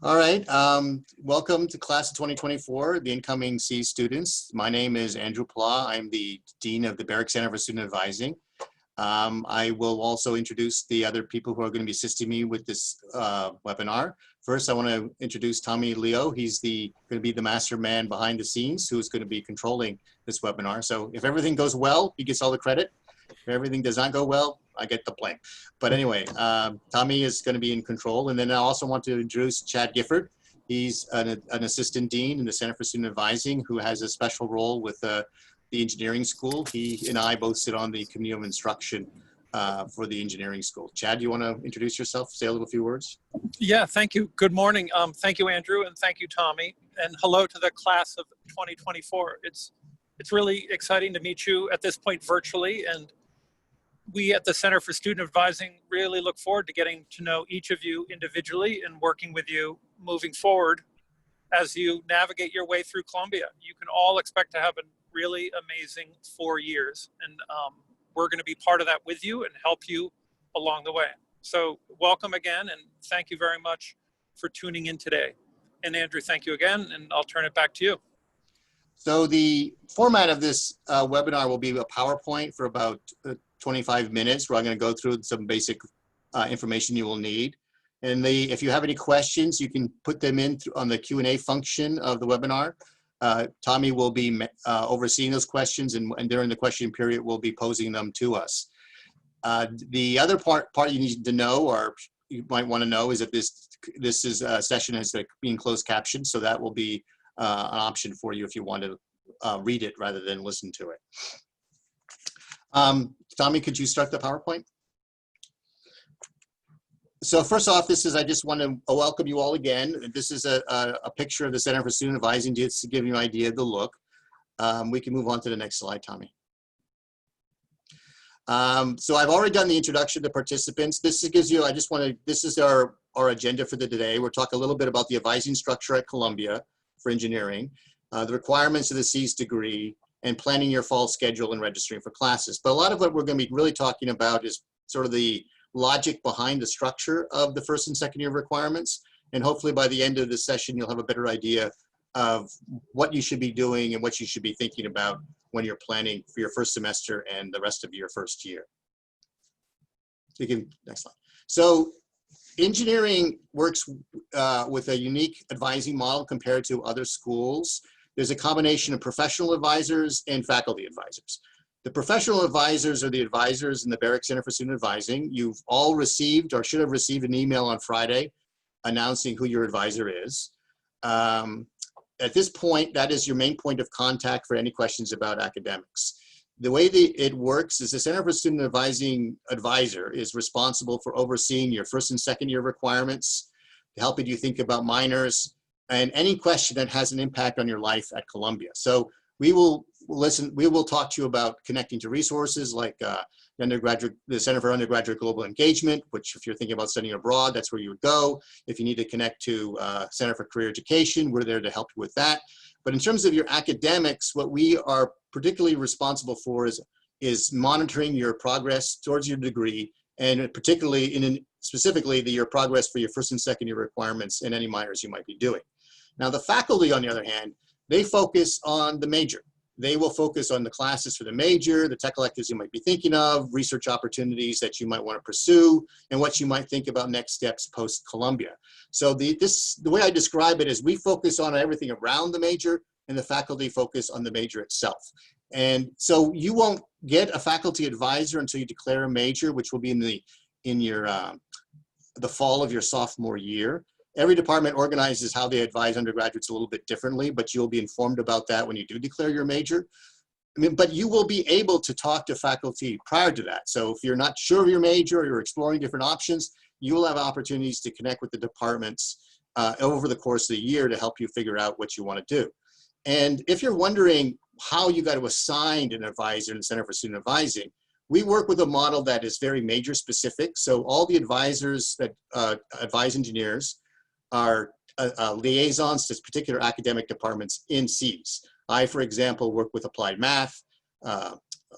All right, welcome to class of 2024, the incoming C students. My name is Andrew Pla. I'm the Dean of the Barrick Center for Student Advising. I will also introduce the other people who are going to be assisting me with this webinar. First, I want to introduce Tommy Leo. He's going to be the mastermind behind the scenes who's going to be controlling this webinar. So if everything goes well, he gets all the credit. If everything does not go well, I get the blame. But anyway, Tommy is going to be in control. And then I also want to introduce Chad Gifford. He's an assistant dean in the Center for Student Advising who has a special role with the engineering school. He and I both sit on the committee of instruction for the engineering school. Chad, do you want to introduce yourself, say a few words? Yeah, thank you. Good morning. Thank you, Andrew, and thank you, Tommy. And hello to the class of 2024. It's really exciting to meet you at this point virtually, and we at the Center for Student Advising really look forward to getting to know each of you individually and working with you moving forward as you navigate your way through Columbia. You can all expect to have a really amazing 4 years, and we're going to be part of that with you and help you along the way. So welcome again, and thank you very much for tuning in today. And Andrew, thank you again, and I'll turn it back to you. So the format of this webinar will be a PowerPoint for about 25 minutes, where I'm going to go through some basic information you will need. And if you have any questions, you can put them in on the Q&A function of the webinar. Tommy will be overseeing those questions, and during the question period, we'll be posing them to us. The other part you need to know, or you might want to know, is that this session is being closed captioned, so that will be an option for you if you want to read it rather than listen to it. Tommy, could you start the PowerPoint? So first off, I just want to welcome you all again. This is a picture of the Center for Student Advising, just to give you an idea of the look. We can move on to the next slide, Tommy. So I've already done the introduction to participants. This is our agenda for today. We'll talk a little bit about the advising structure at Columbia for engineering, the requirements of the CEAS degree, and planning your fall schedule and registering for classes. But a lot of what we're going to be really talking about is sort of the logic behind the structure of the first and second year requirements. And hopefully by the end of this session, you'll have a better idea of what you should be doing and what you should be thinking about when you're planning for your first semester and the rest of your first year. Next slide. So engineering works with a unique advising model compared to other schools. There's a combination of professional advisors and faculty advisors. The professional advisors are the advisors in the Barrick Center for Student Advising. You've all received or should have received an email on Friday announcing who your advisor is. At this point, that is your main point of contact for any questions about academics. The way it works is the Center for Student Advising advisor is responsible for overseeing your first and second year requirements, helping you think about minors, and any question that has an impact on your life at Columbia. So we will talk to you about connecting to resources like the Center for Undergraduate Global Engagement, which if you're thinking about studying abroad, that's where you would go. If you need to connect to Center for Career Education, we're there to help you with that. But in terms of your academics, what we are particularly responsible for is monitoring your progress towards your degree, and particularly specifically your progress for your first and second year requirements and any minors you might be doing. Now the faculty, on the other hand, they focus on the major. They will focus on the classes for the major, the tech electives you might be thinking of, research opportunities that you might want to pursue, and what you might think about next steps post-Columbia. So the way I describe it is we focus on everything around the major, and the faculty focus on the major itself. And so you won't get a faculty advisor until you declare a major, which will be in the fall of your sophomore year. Every department organizes how they advise undergraduates a little bit differently, but you'll be informed about that when you do declare your major. But you will be able to talk to faculty prior to that. So if you're not sure of your major or you're exploring different options, you will have opportunities to connect with the departments over the course of the year to help you figure out what you want to do. And if you're wondering how you got to assign an advisor in the Center for Student Advising, we work with a model that is very major specific. So all the advisors that advise engineers are liaisons to particular academic departments in CEAS. I, for example, work with applied math,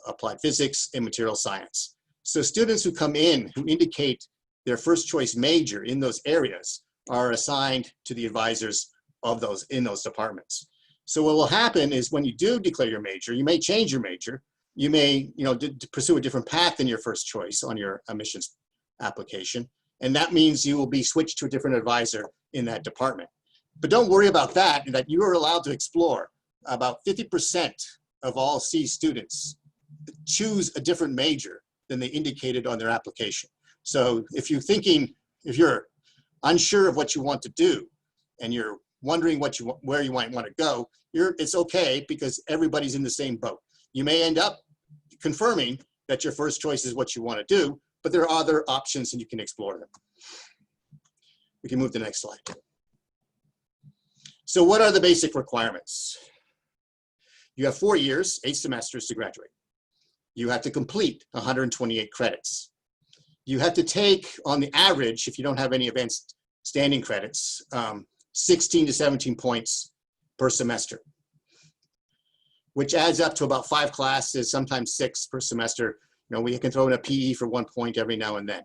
applied physics, and material science. So students who come in who indicate their first choice major in those areas are assigned to the advisors of those in those departments. So what will happen is when you do declare your major, you may change your major. You may, pursue a different path than your first choice on your admissions application. And that means you will be switched to a different advisor in that department. But don't worry about that you are allowed to explore. About 50% of all C students choose a different major than they indicated on their application. So if you're unsure of what you want to do and you're wondering where you might want to go, it's okay because everybody's in the same boat. You may end up confirming that your first choice is what you want to do, but there are other options and you can explore them. We can move to the next slide. So what are the basic requirements? You have 4 years, 8 semesters to graduate. You have to complete 128 credits. You have to take, on the average, if you don't have any advanced standing credits, 16 to 17 points per semester, which adds up to about 5 classes, sometimes 6 per semester. We can throw in a PE for 1 point every now and then.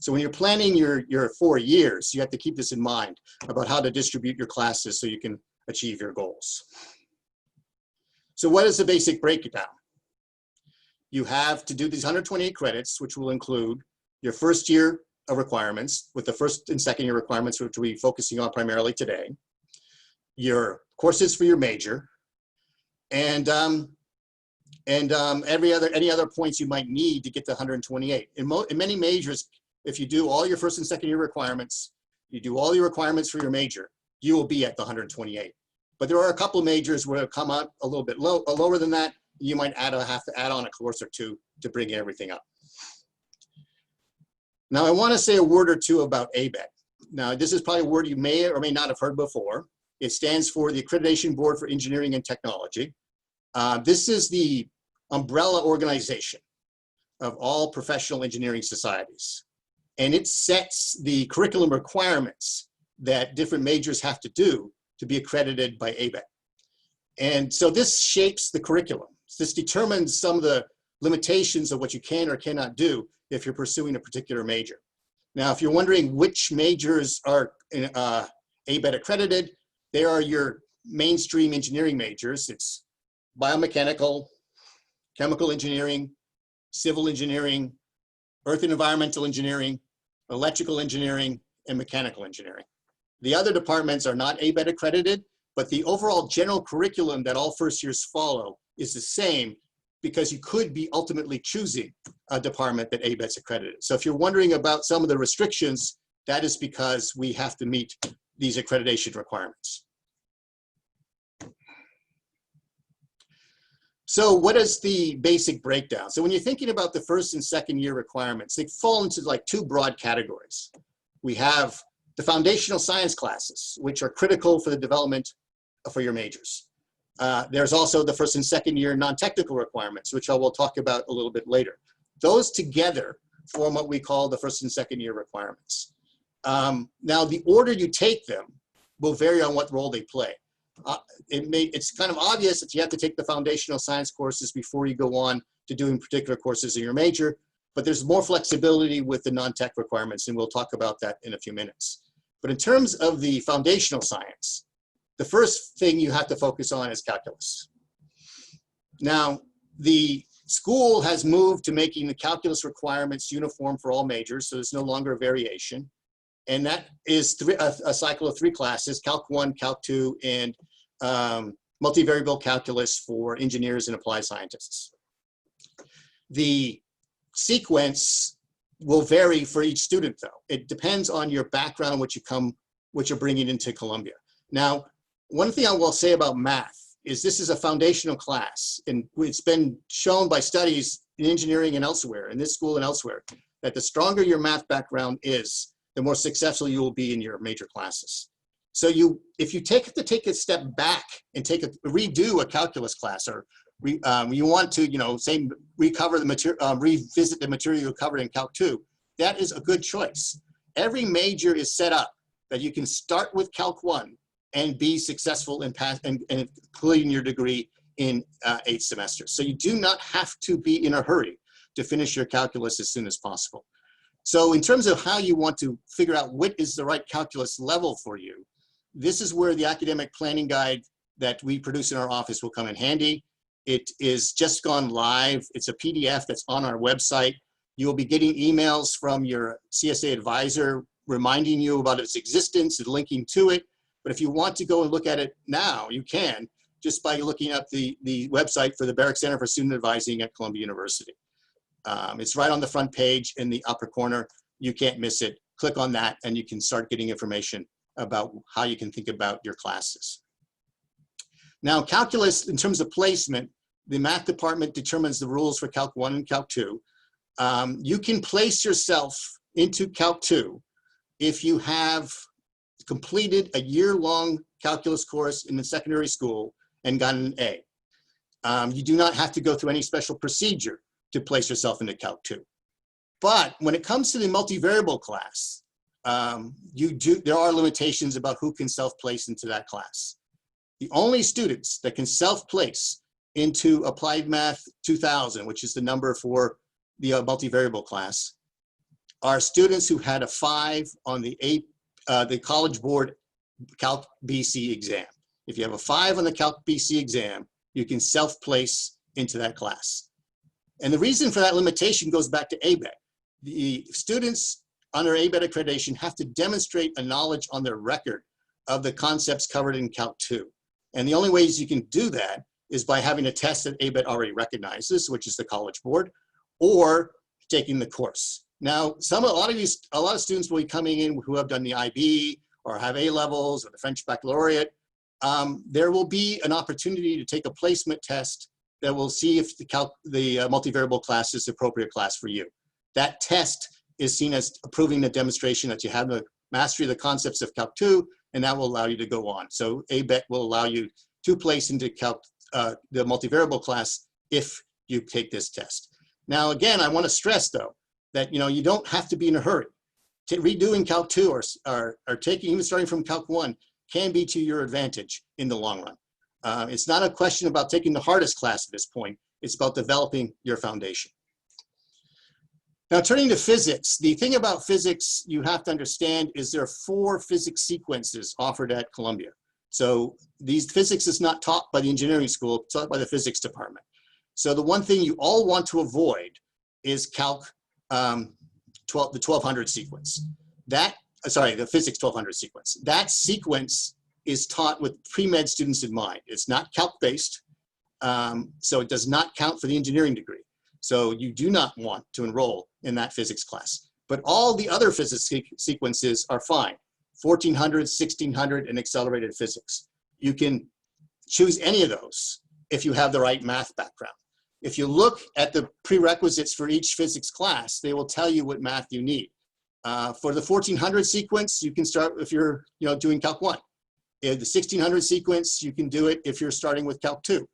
So when you're planning your 4 years, you have to keep this in mind about how to distribute your classes so you can achieve your goals. So what is the basic breakdown? You have to do these 128 credits, which will include your first year of requirements, with the first and second year requirements, which we'll be focusing on primarily today, your courses for your major, and any other points you might need to get to 128. In many majors, if you do all your first and second year requirements, you do all your requirements for your major, you will be at the 128. But there are a couple of majors where it'll come out a little bit lower than that. You might have to add on a course or two to bring everything up. Now, I want to say a word or two about ABET. Now, this is probably a word you may or may not have heard before. It stands for the Accreditation Board for Engineering and Technology. This is the umbrella organization of all professional engineering societies. And it sets the curriculum requirements that different majors have to do to be accredited by ABET. And so this shapes the curriculum. This determines some of the limitations of what you can or cannot do if you're pursuing a particular major. Now, if you're wondering which majors are ABET accredited, they are your mainstream engineering majors. It's biomechanical, chemical engineering, civil engineering, earth and environmental engineering, electrical engineering, and mechanical engineering. The other departments are not ABET accredited, but the overall general curriculum that all first years follow is the same because you could be ultimately choosing a department that ABET's accredited. So if you're wondering about some of the restrictions, that is because we have to meet these accreditation requirements. So what is the basic breakdown? So when you're thinking about the first and second year requirements, they fall into like 2 broad categories. We have the foundational science classes, which are critical for the development for your majors. There's also the first and second year non-technical requirements, which I will talk about a little bit later. Those together form what we call the first and second year requirements. Now, the order you take them will vary on what role they play. It's kind of obvious that you have to take the foundational science courses before you go on to doing particular courses in your major, but there's more flexibility with the non-tech requirements, and we'll talk about that in a few minutes. But in terms of the foundational science, the first thing you have to focus on is calculus. Now, the school has moved to making the calculus requirements uniform for all majors, so there's no longer a variation. And that is a cycle of 3 classes, Calc 1, Calc 2, and multivariable calculus for engineers and applied scientists. The sequence will vary for each student, though. It depends on your background, what you're bringing into Columbia. Now, one thing I will say about math is this is a foundational class, and it's been shown by studies in engineering and elsewhere, in this school and elsewhere, that the stronger your math background is, the more successful you will be in your major classes. So if you take a step back and redo a calculus class, or you want to, say recover the material, revisit the material you covered in Calc 2, that is a good choice. Every major is set up that you can start with Calc 1 and be successful in completing your degree in 8 semesters. So you do not have to be in a hurry to finish your calculus as soon as possible. So in terms of how you want to figure out what is the right calculus level for you, this is where the academic planning guide that we produce in our office will come in handy. It is just gone live. It's a PDF that's on our website. You'll be getting emails from your CSA advisor reminding you about its existence and linking to it. But if you want to go and look at it now, you can, just by looking up the website for the Barrick Center for Student Advising at Columbia University. It's right on the front page in the upper corner. You can't miss it. Click on that and you can start getting information about how you can think about your classes. Now, calculus, in terms of placement, the math department determines the rules for Calc 1 and Calc 2. You can place yourself into Calc 2 if you have completed a year-long calculus course in the secondary school and gotten an A. You do not have to go through any special procedure to place yourself into Calc 2. But when it comes to the multivariable class, there are limitations about who can self-place into that class. The only students that can self-place into Applied Math 2000, which is the number for the multivariable class, are students who had a 5 on the College Board Calc BC exam. If you have a 5 on the Calc BC exam, you can self-place into that class. And the reason for that limitation goes back to ABET. The students under ABET accreditation have to demonstrate a knowledge on their record of the concepts covered in Calc 2. And the only ways you can do that is by having a test that ABET already recognizes, which is the College Board, or taking the course. Now, a lot of students will be coming in who have done the IB or have A levels or the French Baccalaureate. There will be an opportunity to take a placement test that will see if the multivariable class is the appropriate class for you. That test is seen as proving the demonstration that you have the mastery of the concepts of Calc 2, and that will allow you to go on. So ABET will allow you to place into the multivariable class if you take this test. Now, again, I want to stress, though, that you don't have to be in a hurry. Redoing Calc 2 or taking, even starting from Calc 1 can be to your advantage in the long run. It's not a question about taking the hardest class at this point. It's about developing your foundation. Now, turning to physics, the thing about physics you have to understand is there are 4 physics sequences offered at Columbia. So physics is not taught by the engineering school, it's taught by the physics department. So the one thing you all want to avoid is the 1200 sequence. The physics 1200 sequence. That sequence is taught with pre-med students in mind. It's not calc-based, so it does not count for the engineering degree. So you do not want to enroll in that physics class. But all the other physics sequences are fine. 1400, 1600, and accelerated physics. You can choose any of those if you have the right math background. If you look at the prerequisites for each physics class, they will tell you what math you need. For the 1400 sequence, you can start if you're doing Calc 1. In the 1600 sequence, you can do it if you're starting with Calc 2.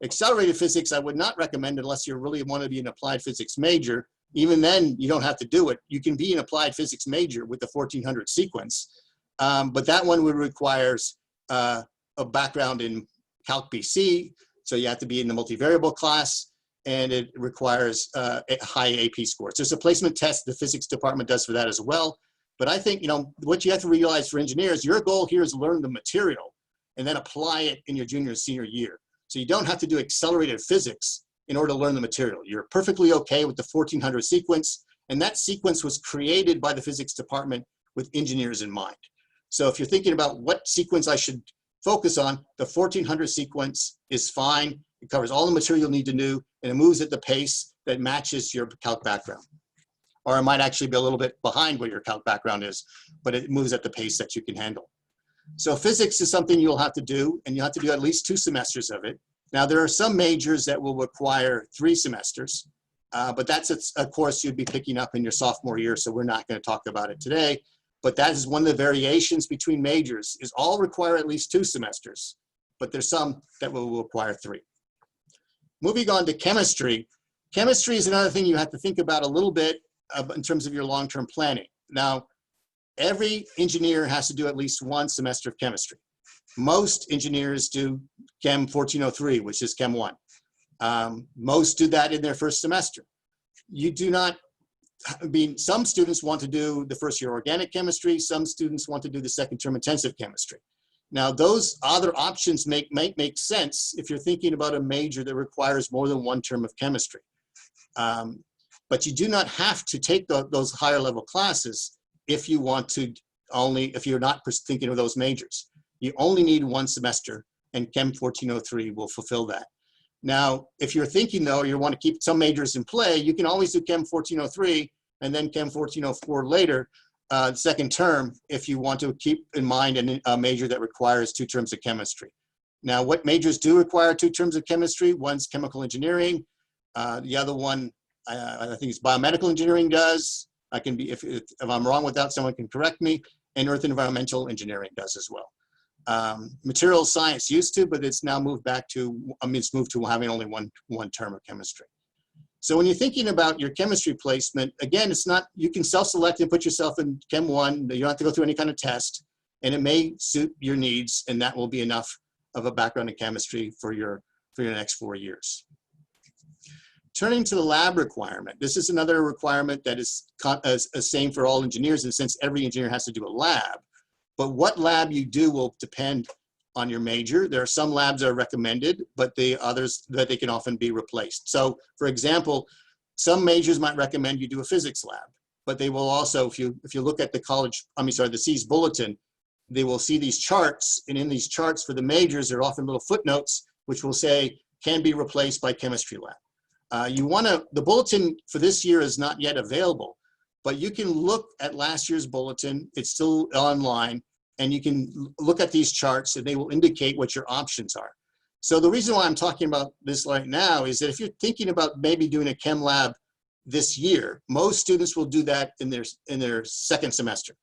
Accelerated physics, I would not recommend unless you really want to be an applied physics major. Even then, you don't have to do it. You can be an applied physics major with the 1400 sequence, but that one would requires a background in Calc BC, so you have to be in the multivariable class, and it requires a high AP score. So there's a placement test the physics department does for that as well. But I think what you have to realize for engineers, your goal here is to learn the material and then apply it in your junior and senior year. So you don't have to do accelerated physics in order to learn the material. You're perfectly okay with the 1400 sequence, and that sequence was created by the physics department with engineers in mind. So if you're thinking about what sequence I should focus on, the 1400 sequence is fine. It covers all the material you need to know, and it moves at the pace that matches your calc background. Or it might actually be a little bit behind where your calc background is, but it moves at the pace that you can handle. So physics is something you'll have to do, and you'll have to do at least 2 semesters of it. Now, there are some majors that will require 3 semesters, but that's a course you'd be picking up in your sophomore year, so we're not going to talk about it today. But that is one of the variations between majors, is all require at least 2 semesters, but there's some that will require 3. Moving on to chemistry. Chemistry is another thing you have to think about a little bit in terms of your long-term planning. Now, every engineer has to do at least 1 semester of chemistry. Most engineers do Chem 1403, which is Chem 1. Most do that in their first semester. You do not some students want to do the first year organic chemistry, some students want to do the second term intensive chemistry. Now, those other options make sense if you're thinking about a major that requires more than one term of chemistry. But you do not have to take those higher level classes if you want to if you're not thinking of those majors. You only need one semester, and Chem 1403 will fulfill that. Now, if you're thinking though, you want to keep some majors in play, you can always do Chem 1403 and then Chem 1404 later, second term, if you want to keep in mind a major that requires 2 terms of chemistry. Now, what majors do require 2 terms of chemistry? One's chemical engineering. The other one, I think it's biomedical engineering does. I can be, if I'm wrong with that, someone can correct me. And earth and environmental engineering does as well. Material science used to, but it's now moved back to, it's moved to having only one term of chemistry. So when you're thinking about your chemistry placement, again, it's not, you can self-select and put yourself in Chem 1. You don't have to go through any kind of test, and it may suit your needs, and that will be enough of a background in chemistry for your next 4 years. Turning to the lab requirement, this is another requirement that is the same for all engineers, in the sense every engineer has to do a lab. But what lab you do will depend on your major. There are some labs that are recommended, but the others that they can often be replaced. So, for example, some majors might recommend you do a physics lab, but they will also, if you look at the the C's bulletin, they will see these charts, and in these charts for the majors, there are often little footnotes which will say can be replaced by chemistry lab. The bulletin for this year is not yet available, but you can look at last year's bulletin. It's still online, and you can look at these charts, and they will indicate what your options are. So the reason why I'm talking about this right now is that if you're thinking about maybe doing a chem lab this year, most students will do that in their second semester.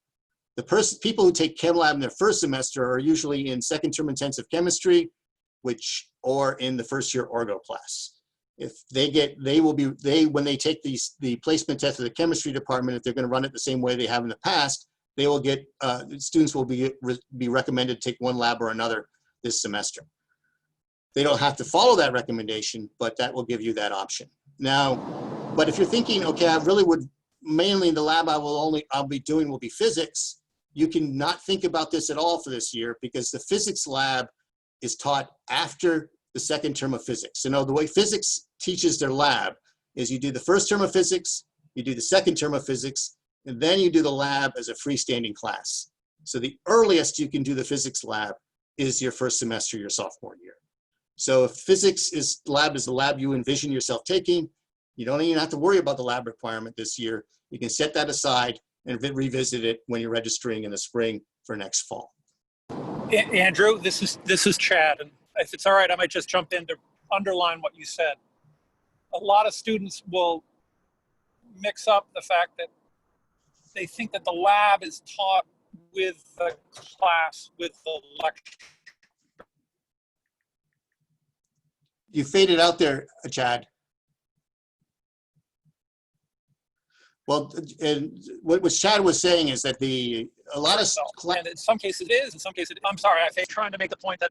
The people who take chem lab in their first semester are usually in second term intensive chemistry, or in the first year orgo class. If when they take the placement test of the chemistry department, if they're going to run it the same way they have in the past, they will get, students will be recommended to take one lab or another this semester. They don't have to follow that recommendation, but that will give you that option. Now, but if you're thinking, okay, I really would, mainly the lab I'll be doing will be physics, you can not think about this at all for this year, because the physics lab is taught after the second term of physics. So, the way physics teaches their lab is you do the first term of physics, you do the second term of physics, and then you do the lab as a freestanding class. So the earliest you can do the physics lab is your first semester, your sophomore year. So if physics lab is the lab you envision yourself taking, you don't even have to worry about the lab requirement this year. You can set that aside and revisit it when you're registering in the spring for next fall. Andrew, this is Chad, and if it's all right, I might just jump in to underline what you said. A lot of students will mix up the fact that they think that the lab is taught with the class, with the lecture. You faded out there, Chad. Well, and what Chad was saying is that a lot of and in some cases it is, in some cases I'm sorry, I'm trying to make the point that.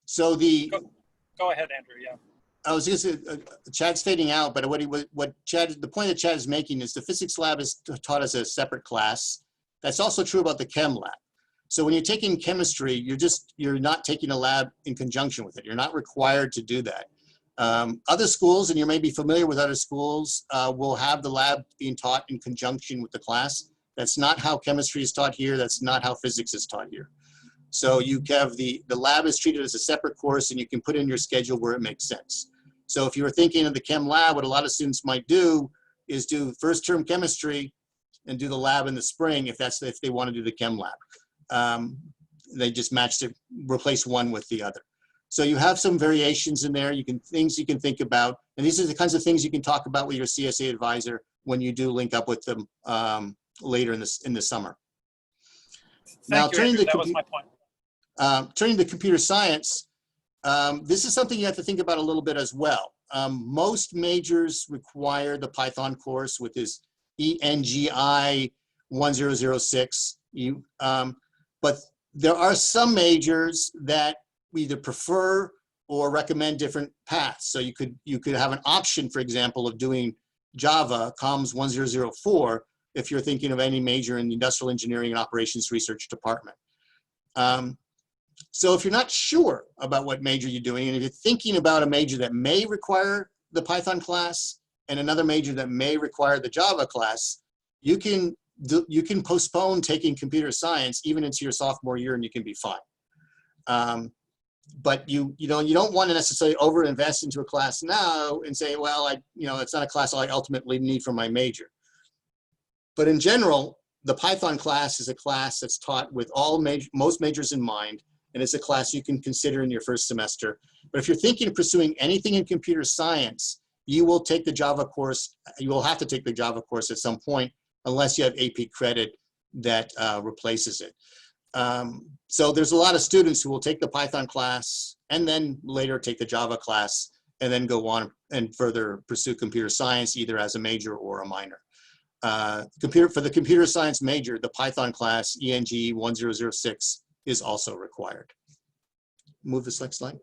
So go ahead, Andrew. Yeah. I was just Chad's fading out, but the point that Chad is making is the physics lab is taught as a separate class. That's also true about the chem lab. So when you're taking chemistry, you're not taking a lab in conjunction with it. You're not required to do that. Other schools, and you may be familiar with other schools, will have the lab being taught in conjunction with the class. That's not how chemistry is taught here. That's not how physics is taught here. So you have the lab is treated as a separate course, and you can put in your schedule where it makes sense. So if you were thinking of the chem lab, what a lot of students might do is do first term chemistry and do the lab in the spring if they want to do the chem lab. They just replace one with the other. So you have some variations in there. Things you can think about, and these are the kinds of things you can talk about with your CSA advisor when you do link up with them later in the summer. Now, turning to that was my point. Turning to computer science, this is something you have to think about a little bit as well. Most majors require the Python course with this ENGI 1006. But there are some majors that either prefer or recommend different paths. So you could have an option, for example, of doing Java COMS 1004 if you're thinking of any major in the industrial engineering and operations research department. So if you're not sure about what major you're doing, and if you're thinking about a major that may require the Python class and another major that may require the Java class, you can postpone taking computer science even into your sophomore year and you can be fine. But you don't want to necessarily overinvest into a class now and say, well, it's not a class I ultimately need for my major. But in general, the Python class is a class that's taught with most majors in mind, and it's a class you can consider in your first semester. But if you're thinking of pursuing anything in computer science, you will take the Java course. You will have to take the Java course at some point, unless you have AP credit that replaces it. So there's a lot of students who will take the Python class and then later take the Java class and then go on and further pursue computer science either as a major or a minor. For the computer science major, the Python class ENG 1006 is also required. Move this next slide.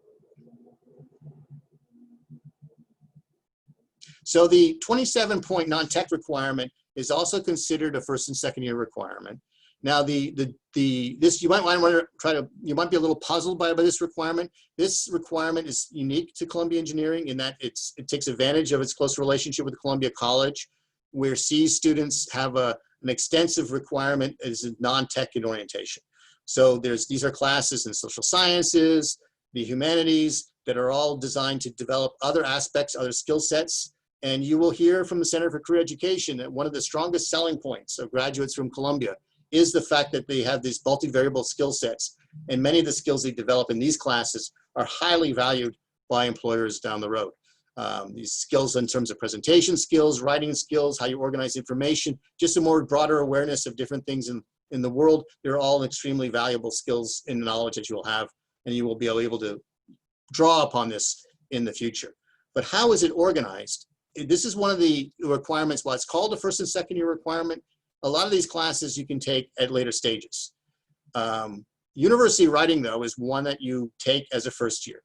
So the 27-point non-tech requirement is also considered a first and second year requirement. Now, you might be a little puzzled by this requirement. This requirement is unique to Columbia Engineering in that it takes advantage of its close relationship with Columbia College, where C students have an extensive requirement as a non-tech in orientation. So these are classes in social sciences, the humanities, that are all designed to develop other aspects, other skill sets. And you will hear from the Center for Career Education that one of the strongest selling points of graduates from Columbia is the fact that they have these multivariable skill sets. And many of the skills they develop in these classes are highly valued by employers down the road. These skills in terms of presentation skills, writing skills, how you organize information, just a more broader awareness of different things in the world. They're all extremely valuable skills and knowledge that you will have, and you will be able to draw upon this in the future. But how is it organized? This is one of the requirements. While it's called a first and second year requirement, a lot of these classes you can take at later stages. University writing, though, is one that you take as a first year.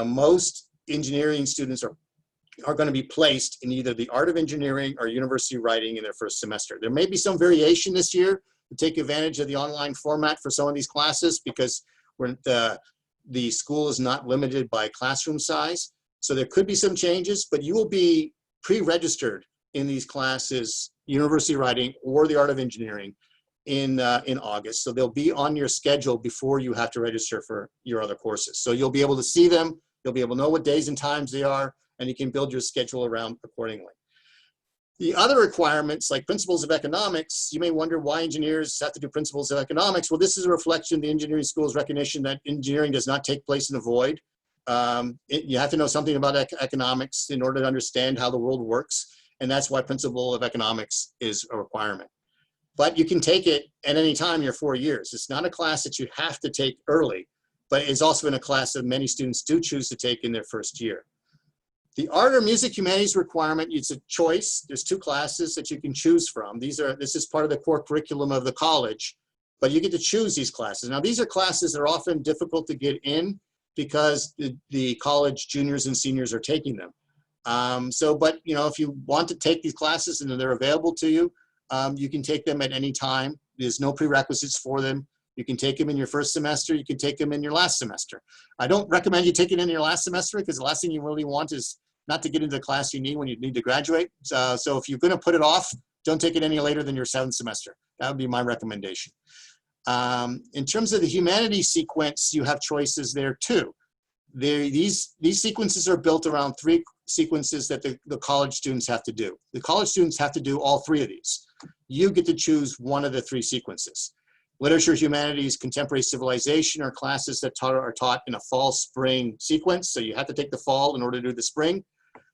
Most engineering students are going to be placed in either the art of engineering or university writing in their first semester. There may be some variation this year to take advantage of the online format for some of these classes because the school is not limited by classroom size. So there could be some changes, but you will be pre-registered in these classes, university writing or the art of engineering, in August. So they'll be on your schedule before you have to register for your other courses. So you'll be able to see them, you'll be able to know what days and times they are, and you can build your schedule around accordingly. The other requirements, like principles of economics, you may wonder why engineers have to do principles of economics. Well, this is a reflection of the engineering school's recognition that engineering does not take place in a void. You have to know something about economics in order to understand how the world works, and that's why principle of economics is a requirement. But you can take it at any time in your 4 years. It's not a class that you have to take early, but it's also in a class that many students do choose to take in their first year. The art or music humanities requirement, it's a choice. There's 2 classes that you can choose from. This is part of the core curriculum of the college, but you get to choose these classes. Now, these are classes that are often difficult to get in because the college juniors and seniors are taking them. But if you want to take these classes and they're available to you, you can take them at any time. There's no prerequisites for them. You can take them in your first semester. You can take them in your last semester. I don't recommend you take it in your last semester because the last thing you really want is not to get into the class you need when you need to graduate. So if you're going to put it off, don't take it any later than your 7th semester. That would be my recommendation. In terms of the humanities sequence, you have choices there too. These sequences are built around 3 sequences that the college students have to do. The college students have to do all 3 of these. You get to choose one of the 3 sequences. Literature, humanities, contemporary civilization are classes that are taught in a fall-spring sequence. So you have to take the fall in order to do the spring,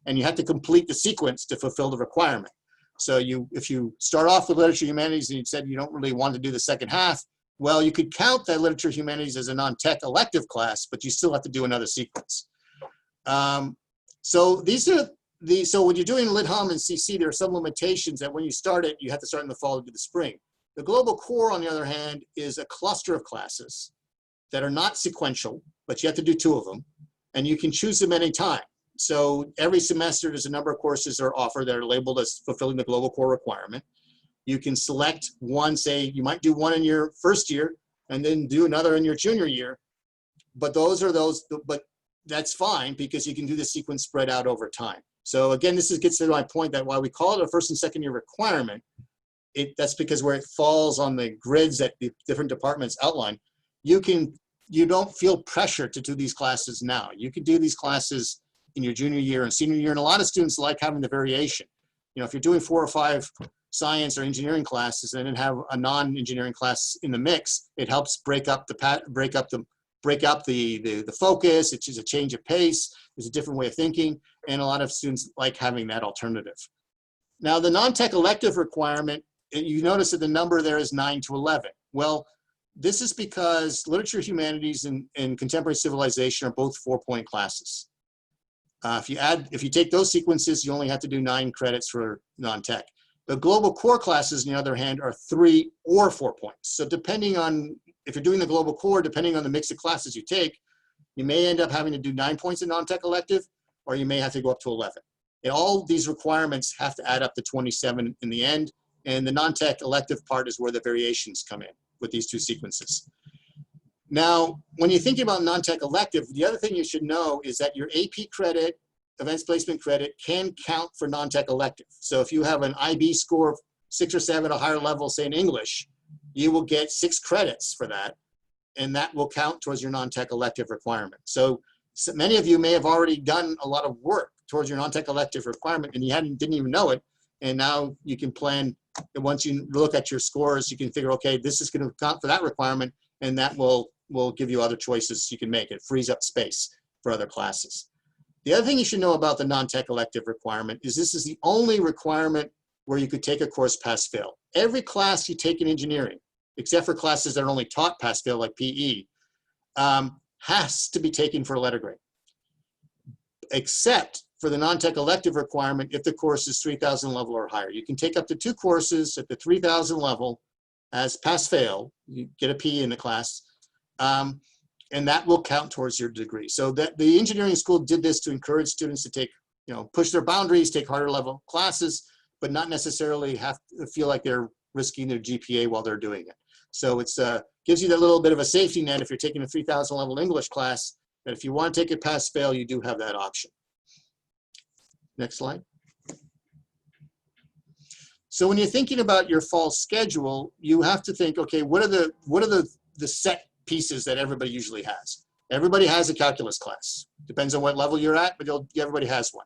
and you have to complete the sequence to fulfill the requirement. So if you start off with literature, humanities, and you said you don't really want to do the second half, well, you could count that literature, humanities as a non-tech elective class, but you still have to do another sequence. So when you're doing Lit Hum and CC, there are some limitations that when you start it, you have to start in the fall to do the spring. The Global Core, on the other hand, is a cluster of classes that are not sequential, but you have to do 2 of them. and you can choose them anytime. So every semester, there's a number of courses that are offered that are labeled as fulfilling the global core requirement. You can select one, say you might do one in your first year and then do another in your junior year. But but that's fine because you can do the sequence spread out over time. So again, gets to my point that while we call it a first and second year requirement, that's because where it falls on the grids that the different departments outline, you don't feel pressure to do these classes now. You can do these classes in your junior year and senior year, and a lot of students like having the variation. You know, if you're doing 4 or 5 science or engineering classes and then have a non-engineering class in the mix, it helps break up the focus. It's just a change of pace. There's a different way of thinking, and a lot of students like having that alternative. Now, the non-tech elective requirement, you notice that the number there is 9 to 11. Well, this is because literature, humanities, and contemporary civilization are both 4-point classes. If you take those sequences, you only have to do 9 credits for non-tech. The global core classes, on the other hand, are 3 or 4 points. So depending on, if you're doing the global core, depending on the mix of classes you take, you may end up having to do 9 points in non-tech elective, or you may have to go up to 11. And all these requirements have to add up to 27 in the end. And the non-tech elective part is where the variations come in with these 2 sequences. Now, when you're thinking about non-tech elective, the other thing you should know is that your AP credit, events placement credit, can count for non-tech elective. So if you have an IB score of 6 or 7 at a higher level, say in English, you will get 6 credits for that, and that will count towards your non-tech elective requirement. So many of you may have already done a lot of work towards your non-tech elective requirement, and you didn't even know it, and now you can plan. And once you look at your scores, you can figure, okay, this is going to count for that requirement, and that will give you other choices you can make. It frees up space for other classes. The other thing you should know about the non-tech elective requirement is this is the only requirement where you could take a course pass-fail. Every class you take in engineering, except for classes that are only taught pass-fail like PE, has to be taken for a letter grade, except for the non-tech elective requirement if the course is 3,000 level or higher. You can take up to 2 courses at the 3,000 level as pass-fail. You get a P in the class, and that will count towards your degree. So that the engineering school did this to encourage students to take, push their boundaries, take harder level classes, but not necessarily have to feel like they're risking their GPA while they're doing it. So it's gives you that little bit of a safety net if you're taking a 3,000 level English class, that if you want to take it pass-fail, you do have that option. Next slide. So when you're thinking about your fall schedule, you have to think, okay, what are the set pieces that everybody usually has? Everybody has a calculus class. Depends on what level you're at, but everybody has one.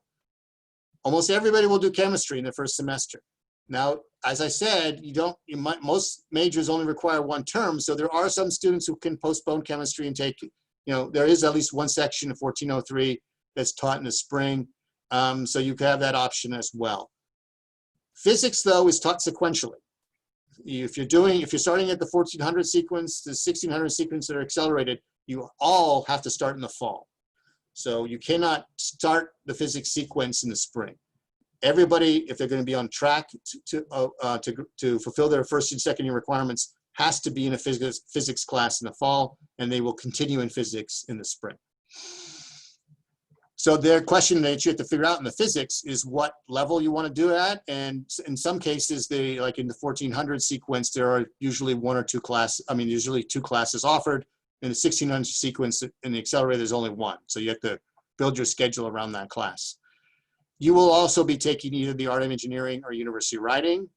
Almost everybody will do chemistry in the first semester. Now, as I said, most majors only require 1 term, so there are some students who can postpone chemistry and take, there is at least one section of 1403 that's taught in the spring. So you can have that option as well. Physics, though, is taught sequentially. If you're starting at the 1400 sequence, the 1600 sequence that are accelerated, you all have to start in the fall. So you cannot start the physics sequence in the spring. Everybody, if they're going to be on track to fulfill their first and second year requirements, has to be in a physics class in the fall, and they will continue in physics in the spring. So their question that you have to figure out in the physics is what level you want to do it at. And in some cases, like in the 1400 sequence, there are usually 1 or 2 classes. Usually 2 classes offered. In the 1600 sequence, in the accelerator, there's only 1. So you have to build your schedule around that class. You will also be taking either the art of engineering or university writing.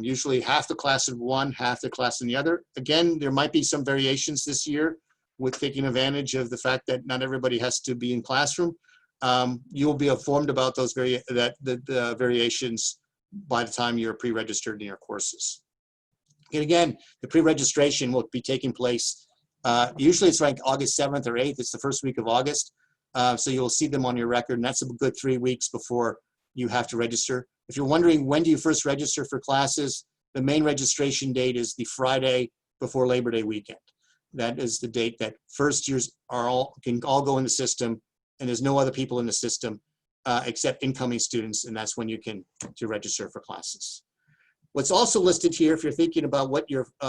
Usually half the class in one, half the class in the other. Again, there might be some variations this year with taking advantage of the fact that not everybody has to be in classroom. You will be informed about those the variations by the time you're pre-registered in your courses. And again, the pre-registration will be taking place, usually it's like August 7th or 8th, it's the first week of August. So you'll see them on your record, and that's a good 3 weeks before you have to register. If you're wondering when do you first register for classes, the main registration date is the Friday before Labor Day weekend. That is the date that first years can all go in the system, and there's no other people in the system except incoming students, and that's when you can register for classes. What's also listed here, if you're thinking about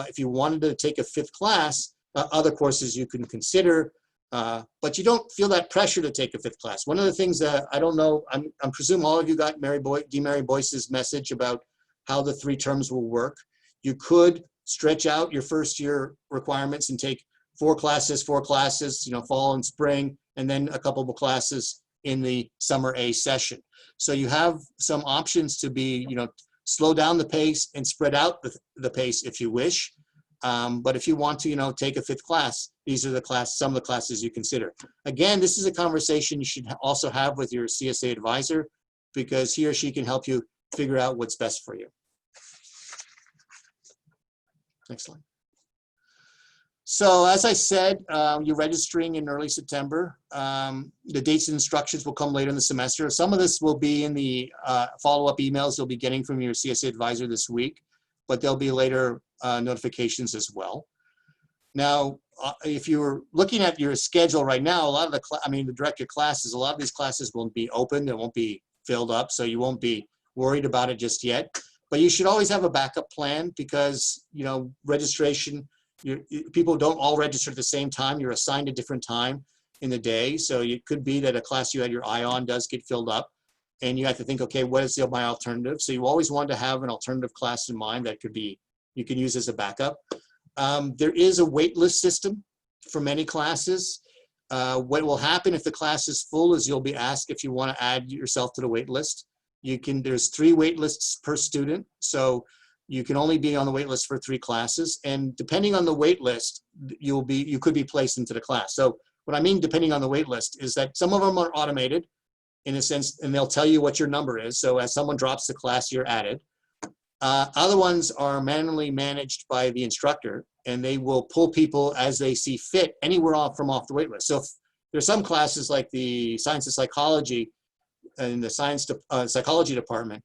if you wanted to take a 5th class, other courses you can consider. But you don't feel that pressure to take a 5th class. One of the things that I don't know, I'm presume all of you got Mary Boyce's message about how the 3 terms will work. You could stretch out your first year requirements and take 4 classes, fall and spring, and then a couple of classes in the summer A session. So you have some options to be, slow down the pace and spread out the pace if you wish. But if you want to, take a 5th class, these are some of the classes you consider. Again, this is a conversation you should also have with your CSA advisor, because he or she can help you figure out what's best for you. Next slide. So as I said, you're registering in early September. The dates and instructions will come later in the semester. Some of this will be in the follow-up emails you'll be getting from your CSA advisor this week, but there'll be later notifications as well. Now, if you're looking at your schedule right now, a lot of the directed classes, a lot of these classes won't be open, they won't be filled up, so you won't be worried about it just yet. But you should always have a backup plan, because, registration, people don't all register at the same time. You're assigned a different time in the day. So it could be that a class you had your eye on does get filled up, and you have to think, okay, what is my alternative? So you always want to have an alternative class in mind that you can use as a backup. There is a wait list system for many classes. What will happen if the class is full is you'll be asked if you want to add yourself to the wait list. There's 3 wait lists per student. So you can only be on the wait list for 3 classes. And depending on the wait list, you could be placed into the class. So what I mean, depending on the wait list, is that some of them are automated in a sense, and they'll tell you what your number is. So as someone drops the class, you're added. Other ones are manually managed by the instructor, and they will pull people as they see fit anywhere off the wait list. So if there's some classes like the science and psychology and the psychology department,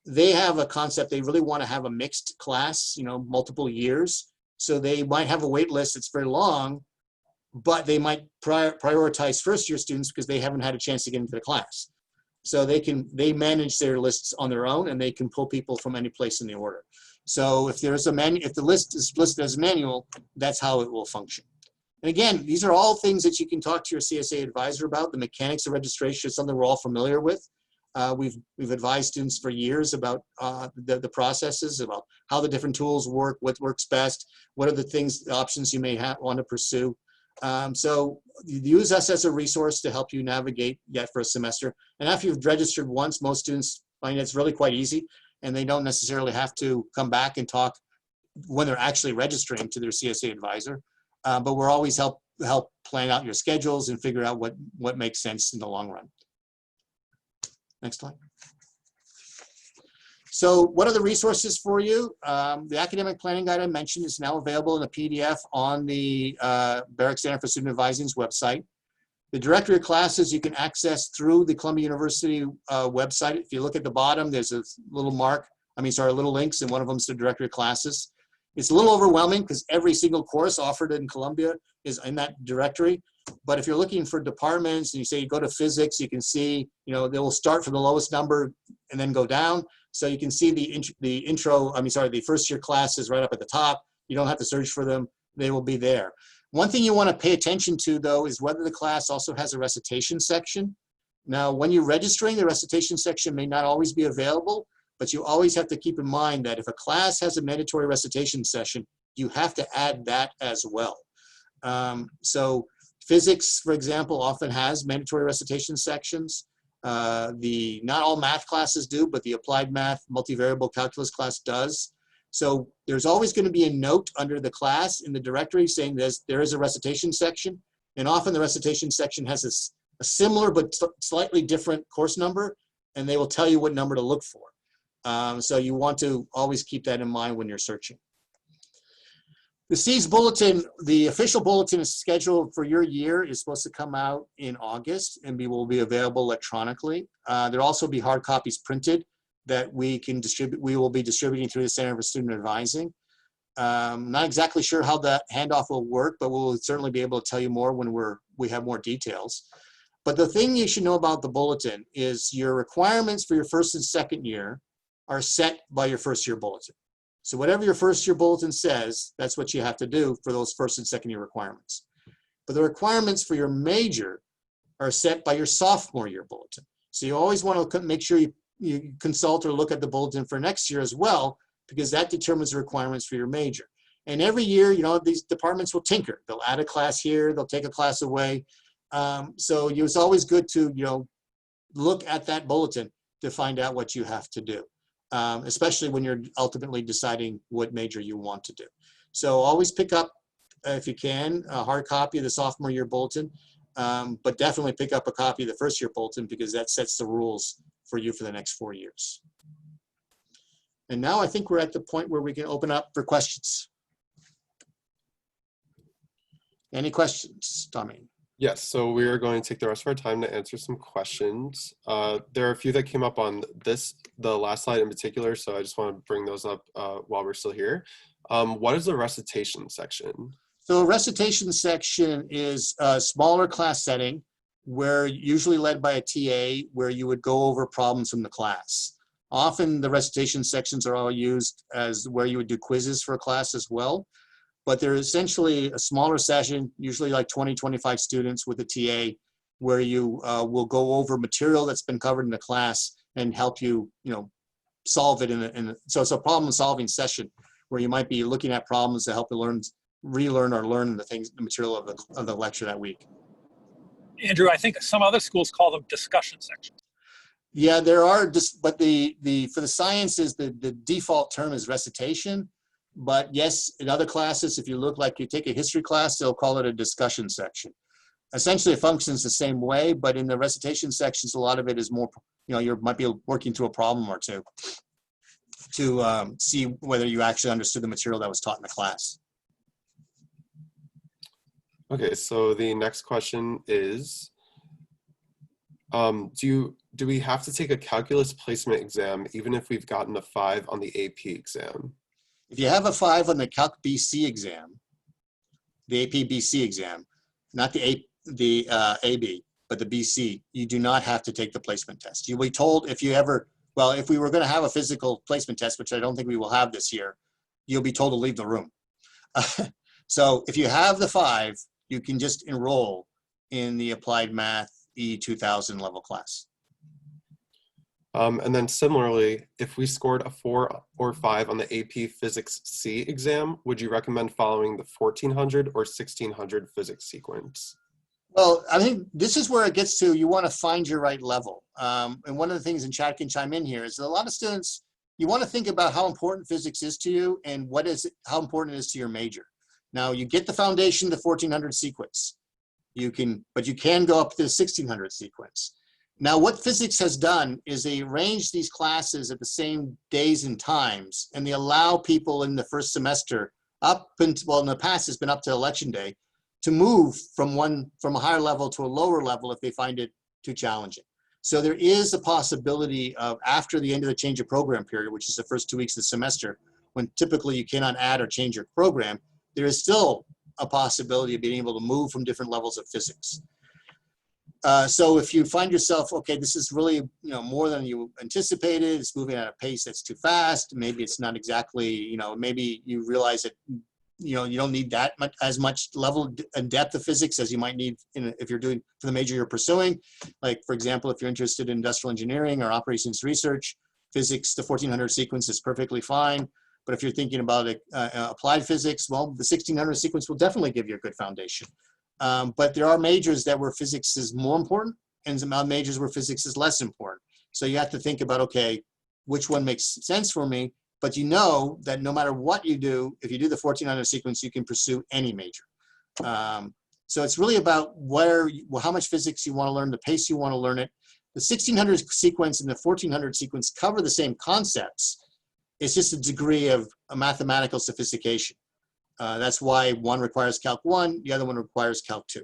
they have a concept. They really want to have a mixed class, multiple years. So they might have a wait list that's very long, but they might prioritize first year students because they haven't had a chance to get into the class. So they manage their lists on their own, and they can pull people from any place in the order. So if the list is listed as manual, that's how it will function. And again, these are all things that you can talk to your CSA advisor about. The mechanics of registration is something we're all familiar with. We've advised students for years about the processes, about how the different tools work, what works best, what are the options you may want to pursue. So use us as a resource to help you navigate that first semester. And after you've registered once, most students find it's really quite easy, and they don't necessarily have to come back and talk when they're actually registering to their CSA advisor. But we're always help plan out your schedules and figure out what makes sense in the long run. Next slide. So what are the resources for you? The academic planning guide I mentioned is now available in a PDF on the Barrick Center for Student Advising's website. The directory of classes you can access through the Columbia University website. If you look at the bottom, there's a little little links, and one of them is the directory of classes. It's a little overwhelming because every single course offered in Columbia is in that directory. But if you're looking for departments and you say you go to physics, you can see, they will start from the lowest number and then go down. So you can see the first year classes right up at the top. You don't have to search for them. They will be there. One thing you want to pay attention to, though, is whether the class also has a recitation section. Now, when you're registering, the recitation section may not always be available, but you always have to keep in mind that if a class has a mandatory recitation session, you have to add that as well. So physics, for example, often has mandatory recitation sections. Not all math classes do, but the applied math multivariable calculus class does. So there's always going to be a note under the class in the directory saying there is a recitation section, and often the recitation section has a similar but slightly different course number, and they will tell you what number to look for. So you want to always keep that in mind when you're searching. The SEAS bulletin, the official bulletin is scheduled for your year, is supposed to come out in August and will be available electronically. There'll also be hard copies printed that we will be distributing through the Center for Student Advising. Not exactly sure how that handoff will work, but we'll certainly be able to tell you more when we have more details. But the thing you should know about the bulletin is your requirements for your first and second year are set by your first year bulletin. So whatever your first year bulletin says, that's what you have to do for those first and second year requirements. but the requirements for your major are set by your sophomore year bulletin. So you always want to make sure you consult or look at the bulletin for next year as well, because that determines the requirements for your major. And every year, you know, these departments will tinker. They'll add a class here, they'll take a class away. So it's always good to, you know, look at that bulletin to find out what you have to do, especially when you're ultimately deciding what major you want to do. So always pick up, if you can, a hard copy of the sophomore year bulletin, but definitely pick up a copy of the first year bulletin, because that sets the rules for you for the next 4 years. And now I think we're at the point where we can open up for questions. Any questions, Tommy? Yes, so we are going to take the rest of our time to answer some questions. There are a few that came up on the last slide in particular, so I just want to bring those up while we're still here. What is the recitation section? So a recitation section is a smaller class setting where usually led by a TA, where you would go over problems from the class. Often the recitation sections are all used as where you would do quizzes for a class as well. But they're essentially a smaller session, usually like 20, 25 students with a TA, where you will go over material that's been covered in the class and help you, you know, solve it so it's a problem solving session where you might be looking at problems to help you relearn or learn the material of the lecture that week. Andrew, I think some other schools call them discussion sections. Yeah, there are, but for the sciences, the default term is recitation. But yes, in other classes, if you look like you take a history class, they'll call it a discussion section. Essentially, it functions the same way, but in the recitation sections, a lot of it is more, you know, you might be working through a problem or two to see whether you actually understood the material that was taught in the class. Okay, so the next question is, do we have to take a calculus placement exam even if we've gotten a 5 on the AP exam? If you have a 5 on the Calc BC exam, the AP BC exam, not the AB, but the BC, you do not have to take the placement test. You'll be told if we were going to have a physical placement test, which I don't think we will have this year, you'll be told to leave the room. So if you have the 5, you can just enroll in the Applied Math E2000 level class. And then similarly, if we scored a 4 or 5 on the AP Physics C exam, would you recommend following the 1400 or 1600 physics sequence? Well, I think this is where it gets to, you want to find your right level. And one of the things, and Chad can chime in here, is that a lot of students, you want to think about how important physics is to you and how important it is to your major. Now, you get the foundation, the 1400 sequence. But you can go up to the 1600 sequence. Now, what physics has done is they arrange these classes at the same days and times, and they allow people in the first semester in the past it's been up to election day, to move from a higher level to a lower level if they find it too challenging. So there is a possibility of, after the end of the change of program period, which is the first 2 weeks of the semester, when typically you cannot add or change your program, there is still a possibility of being able to move from different levels of physics. So if you find yourself, okay, this is really, you know, more than you anticipated, it's moving at a pace that's too fast, maybe it's not exactly, you know, maybe you realize that, you know, you don't need as much level and depth of physics as you might need if you're doing for the major you're pursuing. Like, for example, if you're interested in industrial engineering or operations research, physics, the 1400 sequence is perfectly fine. But if you're thinking about applied physics, well, the 1600 sequence will definitely give you a good foundation. But there are majors where physics is more important and some majors where physics is less important. So you have to think about, okay, which one makes sense for me? But you know that no matter what you do, if you do the 1400 sequence, you can pursue any major. So it's really about how much physics you want to learn, the pace you want to learn it. The 1600 sequence and the 1400 sequence cover the same concepts. It's just a degree of a mathematical sophistication. That's why one requires Calc 1, the other one requires Calc 2.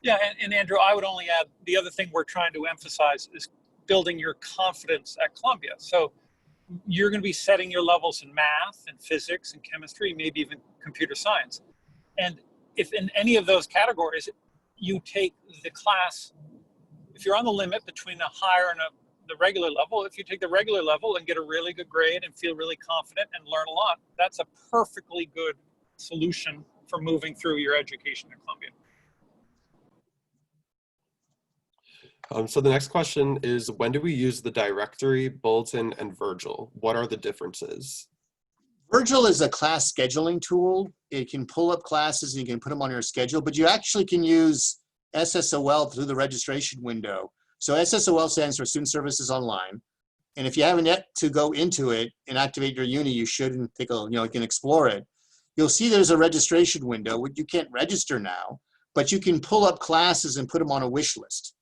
Yeah, and Andrew, I would only add the other thing we're trying to emphasize is building your confidence at Columbia. So you're going to be setting your levels in math and physics and chemistry, maybe even computer science. And if in any of those categories, you take the class, if you're on the limit between a higher and the regular level, if you take the regular level and get a really good grade and feel really confident and learn a lot, that's a perfectly good solution for moving through your education at Columbia. So the next question is, when do we use the directory, bulletin, and Virgil? What are the differences? Virgil is a class scheduling tool. It can pull up classes and you can put them on your schedule, but you actually can use SSOL through the registration window. So SSOL stands for Student Services Online. And if you haven't yet to go into it and activate your uni, you should and take a, you can explore it. You'll see there's a registration window. You can't register now, but you can pull up classes and put them on a wish list.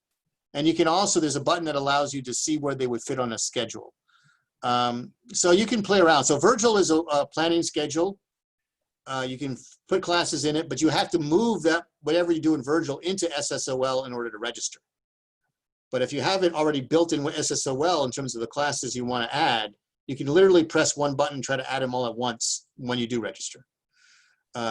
And you can also, there's a button that allows you to see where they would fit on a schedule. So you can play around. So Virgil is a planning schedule. You can put classes in it, but you have to move that, whatever you do in Virgil, into SSOL in order to register. But if you have it already built in with SSOL in terms of the classes you want to add, you can literally press one button and try to add them all at once when you do register.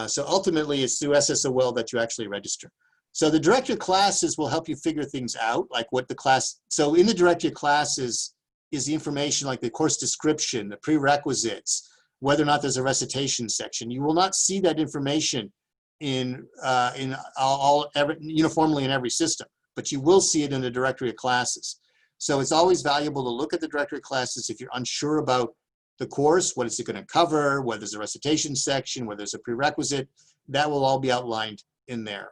So ultimately, it's through SSOL that you actually register. So the directory classes will help you figure things out, like what the class, so in the directory classes is the information like the course description, the prerequisites, whether or not there's a recitation section. You will not see that information uniformly in every system, but you will see it in the directory of classes. So it's always valuable to look at the directory of classes if you're unsure about the course, what is it going to cover, whether there's a recitation section, whether there's a prerequisite, that will all be outlined in there.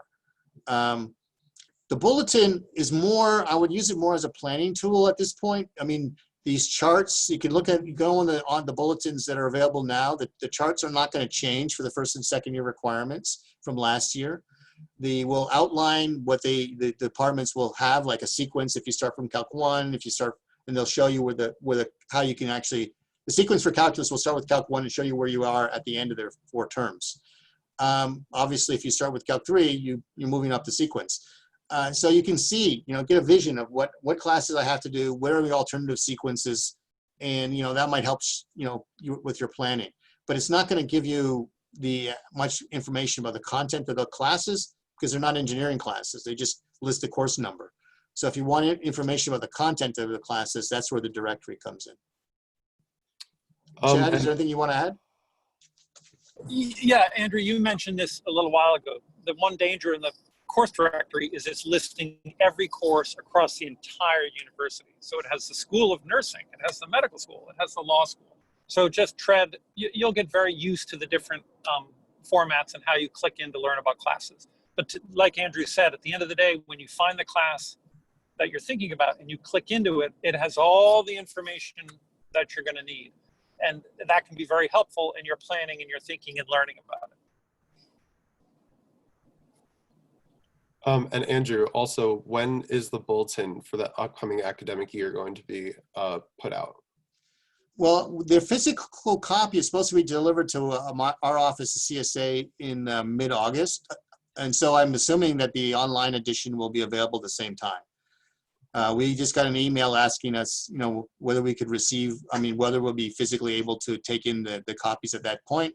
The bulletin is more, I would use it more as a planning tool at this point. I mean, these charts, you can look at, you go on the bulletins that are available now. The charts are not going to change for the first and second year requirements from last year. They will outline what the departments will have, like a sequence if you start from Calc 1, if you start, and they'll show you how you can actually, the sequence for calculus will start with Calc 1 and show you where you are at the end of their 4 terms. Obviously, if you start with Calc 3, you're moving up the sequence. So you can see, get a vision of what classes I have to do, where are the alternative sequences, and that might help you with your planning. But it's not going to give you the much information about the content of the classes because they're not engineering classes. They just list the course number. So if you want information about the content of the classes, that's where the directory comes in. Chad, is there anything you want to add? Yeah, Andrew, you mentioned this a little while ago. The one danger in the course directory is it's listing every course across the entire university. So it has the School of Nursing, it has the medical school, it has the law school. So just you'll get very used to the different formats and how you click in to learn about classes. But like Andrew said, at the end of the day, when you find the class that you're thinking about and you click into it, it has all the information that you're going to need. And that can be very helpful in your planning and your thinking and learning about it. And Andrew, also, when is the bulletin for the upcoming academic year going to be put out? Well, the physical copy is supposed to be delivered to our office, the CSA, in mid-August. And so I'm assuming that the online edition will be available at the same time. We just got an email asking us, whether we could receive, whether we'll be physically able to take in the copies at that point.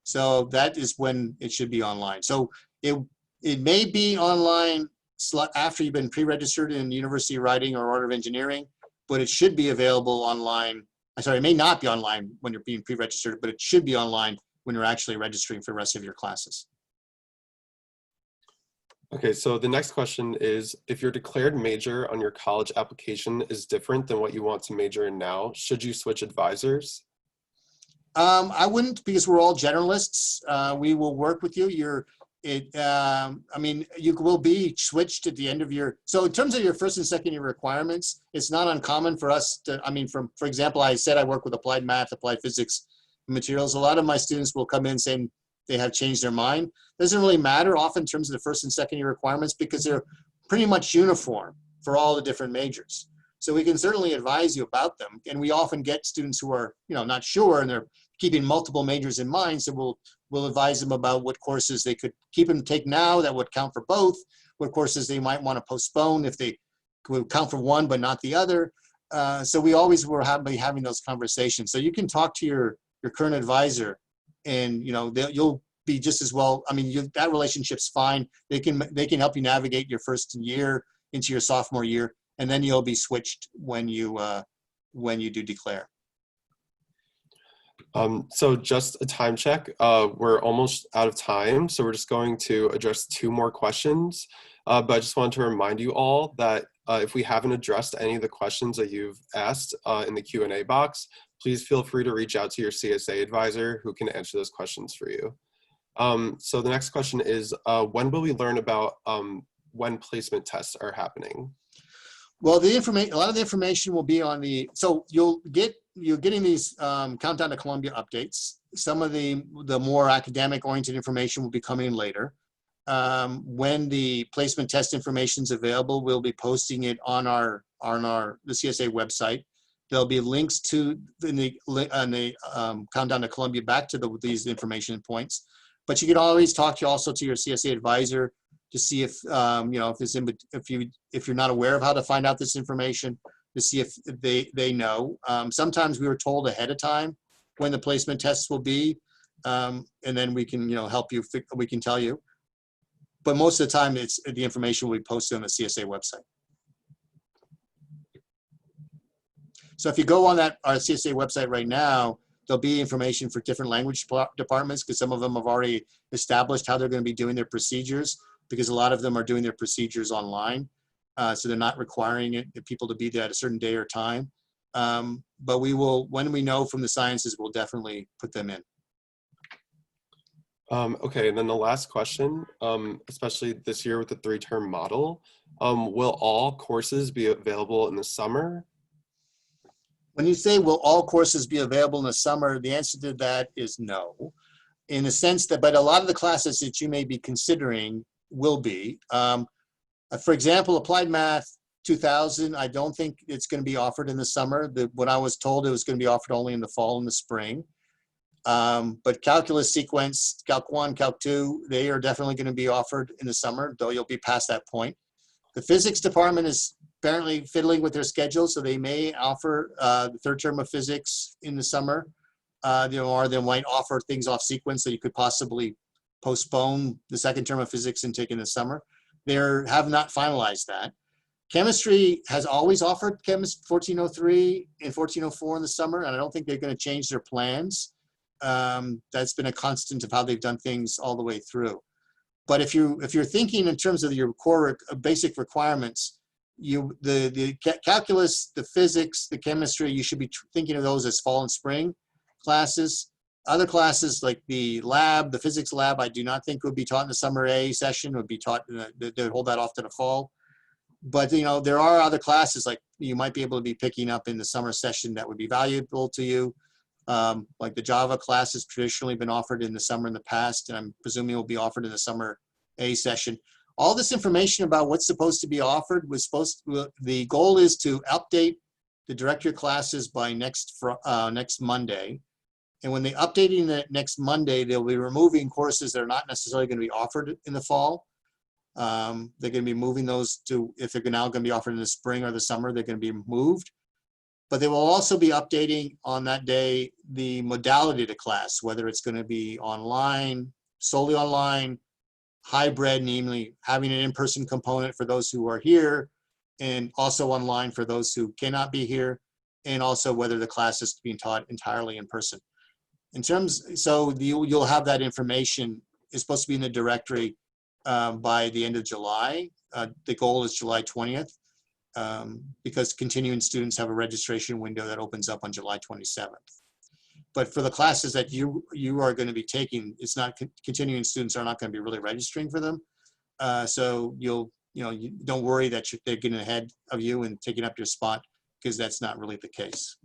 So that is when it should be online. So it may be online after you've been pre-registered in University of Writing or Order of Engineering, but it should be available online. I'm sorry, it may not be online when you're being pre-registered, but it should be online when you're actually registering for the rest of your classes. Okay, so the next question is, if your declared major on your college application is different than what you want to major in now, should you switch advisors? I wouldn't, because we're all generalists. We will work with you. You will be switched at the end of your, so in terms of your first and second year requirements, it's not uncommon for us to, for example, I said I work with applied math, applied physics materials. A lot of my students will come in saying they have changed their mind. Doesn't really matter often in terms of the first and second year requirements because they're pretty much uniform for all the different majors. So we can certainly advise you about them. And we often get students who are, not sure and they're keeping multiple majors in mind. So we'll advise them about what courses they could keep them take now that would count for both, what courses they might want to postpone if they would count for one but not the other. So we always will be having those conversations. So you can talk to your current advisor and you'll be just as well. That relationship's fine. They can help you navigate your first year into your sophomore year, and then you'll be switched when you do declare. So just a time check. We're almost out of time, so we're just going to address 2 more questions. But I just wanted to remind you all that if we haven't addressed any of the questions that you've asked in the Q&A box, please feel free to reach out to your CSA advisor who can answer those questions for you. So the next question is, when will we learn about when placement tests are happening? Well, the information, a lot of the information will be on the, so you're getting these Countdown to Columbia updates. Some of the more academic oriented information will be coming later. When the placement test information is available, we'll be posting it on the CSA website. There'll be links to the Countdown to Columbia back to these information points. But you can always talk also to your CSA advisor to see if if you're not aware of how to find out this information, to see if they know. Sometimes we were told ahead of time when the placement tests will be, and then we can help you. We can tell you. But most of the time, it's the information will be posted on the CSA website. So if you go on our CSA website right now, there'll be information for different language departments, because some of them have already established how they're going to be doing their procedures, because a lot of them are doing their procedures online. So they're not requiring people to be there at a certain day or time. But we will, when we know from the sciences, we'll definitely put them in. Okay, and then the last question, especially this year with the 3-term model, will all courses be available in the summer? When you say will all courses be available in the summer, the answer to that is no. In the sense that, but a lot of the classes that you may be considering will be. For example, Applied Math 2000, I don't think it's going to be offered in the summer. What I was told, it was going to be offered only in the fall and the spring. But Calculus Sequence, Calc 1, Calc 2, they are definitely going to be offered in the summer, though you'll be past that point. The physics department is apparently fiddling with their schedule, so they may offer the 3rd term of physics in the summer, or they might offer things off sequence, so you could possibly postpone the 2nd term of physics and take in the summer. They have not finalized that. Chemistry has always offered 1403 and 1404 in the summer, and I don't think they're going to change their plans. That's been a constant of how they've done things all the way through. But if you're thinking in terms of your core basic requirements, the calculus, the physics, the chemistry, you should be thinking of those as fall and spring classes. Other classes like the lab, the physics lab, I do not think would be taught in the summer A session. Would be taught, they hold that off to the fall. But there are other classes like you might be able to be picking up in the summer session that would be valuable to you. Like the Java class has traditionally been offered in the summer in the past, and I'm presuming will be offered in the summer A session. All this information about what's supposed to be offered the goal is to update the directory classes by next Monday. And when they're updating the next Monday, they'll be removing courses that are not necessarily going to be offered in the fall. They're going to be moving those to, if they're now going to be offered in the spring or the summer, they're going to be moved. But they will also be updating on that day the modality of the class, whether it's going to be online, solely online, hybrid, namely having an in-person component for those who are here, and also online for those who cannot be here, and also whether the class is being taught entirely in person. So you'll have that information. It's supposed to be in the directory by the end of July. The goal is July 20th. Because continuing students have a registration window that opens up on July 27th. But for the classes that you are going to be taking, it's not continuing students are not going to be really registering for them. So you don't worry that they're getting ahead of you and taking up your spot, because that's not really the case.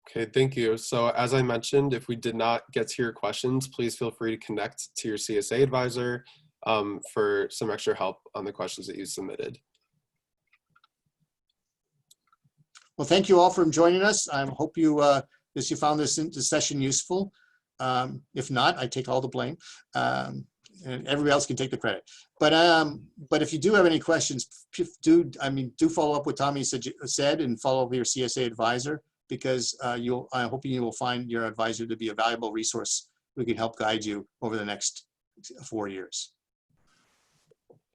Okay, thank you. So as I mentioned, if we did not get to your questions, please feel free to connect to your CSA advisor for some extra help on the questions that you submitted. Well, thank you all for joining us. I hope you found this session useful. If not, I take all the blame, and everybody else can take the credit. But if you do have any questions, do follow up with Tommy said and follow up with your CSA advisor, because I'm hoping you will find your advisor to be a valuable resource who can help guide you over the next 4 years.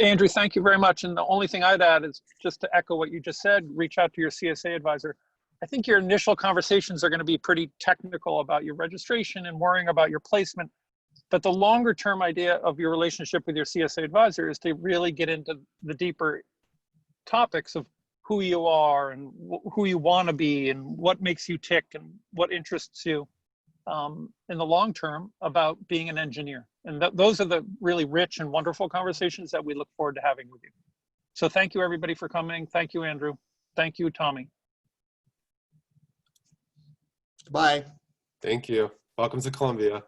Andrew, thank you very much. And the only thing I'd add is just to echo what you just said, reach out to your CSA advisor. I think your initial conversations are going to be pretty technical about your registration and worrying about your placement. But the longer term idea of your relationship with your CSA advisor is to really get into the deeper topics of who you are and who you want to be and what makes you tick and what interests you in the long term about being an engineer. And those are the really rich and wonderful conversations that we look forward to having with you. So thank you everybody for coming. Thank you, Andrew. Thank you, Tommy. Bye. Thank you. Welcome to Columbia.